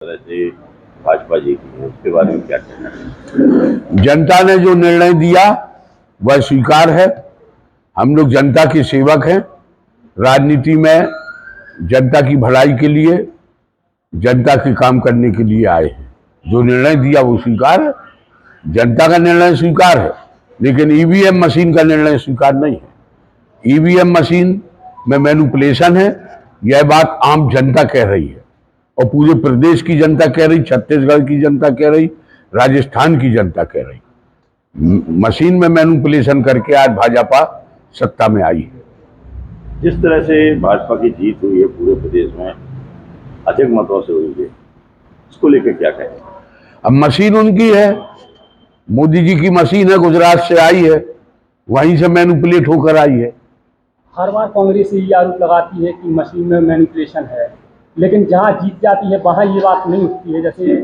तरह से भाजपा जी की है, उसके बारे में क्या कहना है? जनता ने जो निर्णय दिया वह स्वीकार है। हम लोग जनता के सेवक हैं। राजनीति में जनता की भलाई के लिए, जनता के काम करने के लिए आए हैं। जो निर्णय दिया वो स्वीकार है। जनता का निर्णय स्वीकार है, लेकिन ईवीएम मशीन का निर्णय स्वीकार नहीं है। ईवीएम मशीन में मैनिपुलेशन है, यह बात आम जनता कह रही है और पूरे प्रदेश की जनता कह रही, छत्तीसगढ़ की जनता कह रही, राजस्थान की जनता कह रही। मशीन में मैनिपुलेशन करके आज भाजपा सत्ता में आई है। जिस तरह से भाजपा की जीत हुई है पूरे प्रदेश में, अधिक मतों से हुई है, इसको लेकर क्या कहें? अब मशीन उनकी है, मोदी जी की मशीन है, गुजरात से आई है, वहीं से मैनिपुलेट होकर आई है। हर बार कांग्रेस ये आरोप लगाती है कि मशीन में मैनिपुलेशन है, लेकिन जहां जीत जाती है वहां ये बात नहीं उठती है। जैसे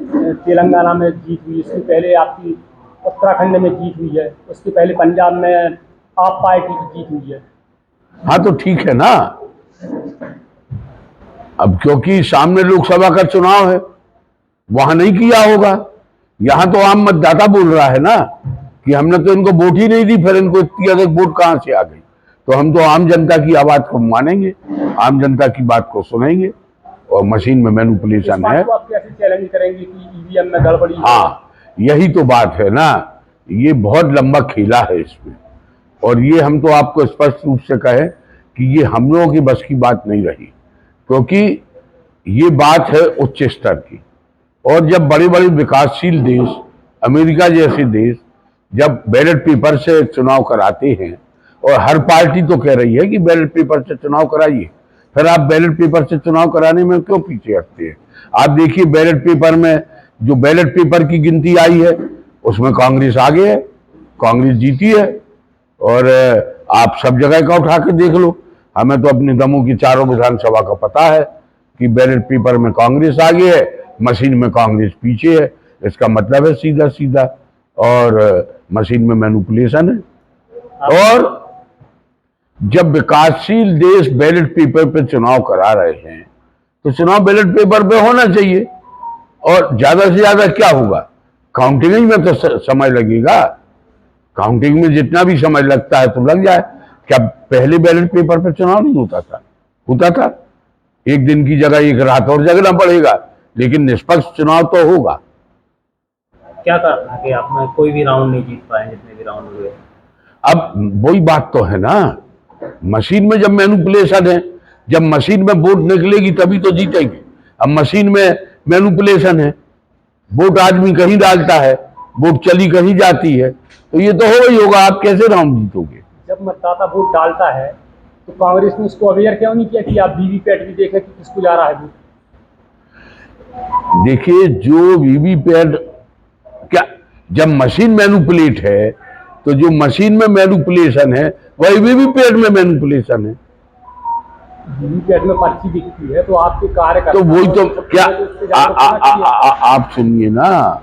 तेलंगाना में जीत हुई, इससे पहले आपकी उत्तराखंड में जीत हुई है, उसके पहले पंजाब में आप पार्टी की जीत हुई है। हाँ तो ठीक है ना। अब क्योंकि सामने लोकसभा का चुनाव है, वहां नहीं किया होगा। यहां तो आम मतदाता बोल रहा है ना कि हमने तो इनको वोट ही नहीं दी, फिर इनको इतनी अधिक वोट कहां से आ गई। तो हम तो आम जनता की आवाज को मानेंगे, आम जनता की बात को सुनेंगे। और मशीन में मैनिपुलेशन है, आप कैसे चैलेंज करेंगे कि ईवीएम में गड़बड़ी? हाँ यही तो बात है ना। ये बहुत लंबा खेला है इसमें, और ये हम तो आपको स्पष्ट रूप से कहें कि ये हम लोगों की बस की बात नहीं रही, क्योंकि ये बात है उच्च स्तर की। और जब बड़े बड़े विकासशील देश, अमेरिका जैसे देश, जब बैलेट पेपर से चुनाव कराते हैं, और हर पार्टी तो कह रही है कि बैलेट पेपर से चुनाव कराइए, फिर आप बैलेट पेपर से चुनाव कराने में क्यों पीछे हटते हैं? आप देखिए बैलेट पेपर में, जो बैलेट पेपर की गिनती आई है उसमें कांग्रेस आगे है, कांग्रेस जीती है। और आप सब जगह का उठा के देख लो, हमें तो अपने दमों की चारों विधानसभा का पता है कि बैलेट पेपर में कांग्रेस आगे है, मशीन में कांग्रेस पीछे है। इसका मतलब है सीधा सीधा, और मशीन में मैनिपुलेशन है। और जब विकासशील देश बैलेट पेपर पे चुनाव करा रहे हैं तो चुनाव बैलेट पेपर पे होना चाहिए। और ज्यादा से ज्यादा क्या होगा, काउंटिंग में तो समय लगेगा। काउंटिंग में जितना भी समय लगता है तो लग जाए। क्या पहले बैलेट पेपर पे चुनाव नहीं होता था? होता था। एक दिन की जगह एक रात और जगना पड़ेगा, लेकिन निष्पक्ष चुनाव तो होगा। क्या कारण है कि आपने कोई भी राउंड नहीं जीत पाए जितने भी राउंड हुए? अब वही बात तो है ना, मशीन में जब मैनिपुलेशन है, जब मशीन में वोट निकलेगी तभी तो जीतेंगे। अब मशीन में मैनिपुलेशन है, वोट आदमी कहीं डालता है, वोट चली कहीं जाती है, तो ये तो हो ही होगा। आप कैसे राउंड जीतोगे? जब मतदाता वोट डालता है तो कांग्रेस ने उसको अवेयर क्यों नहीं किया कि आप वीवीपैट भी देखें कि किसको जा रहा है वोट? देखिए, जो वीवीपैट, क्या जब मशीन मैनिपुलेट है तो जो मशीन में मैनिपुलेशन है वही वीवीपैट में मैनिपुलेशन है। वीवीपैट में पर्ची दिखती है तो आपके कार्यकर्ता तो वही तो क्या, आप सुनिए ना,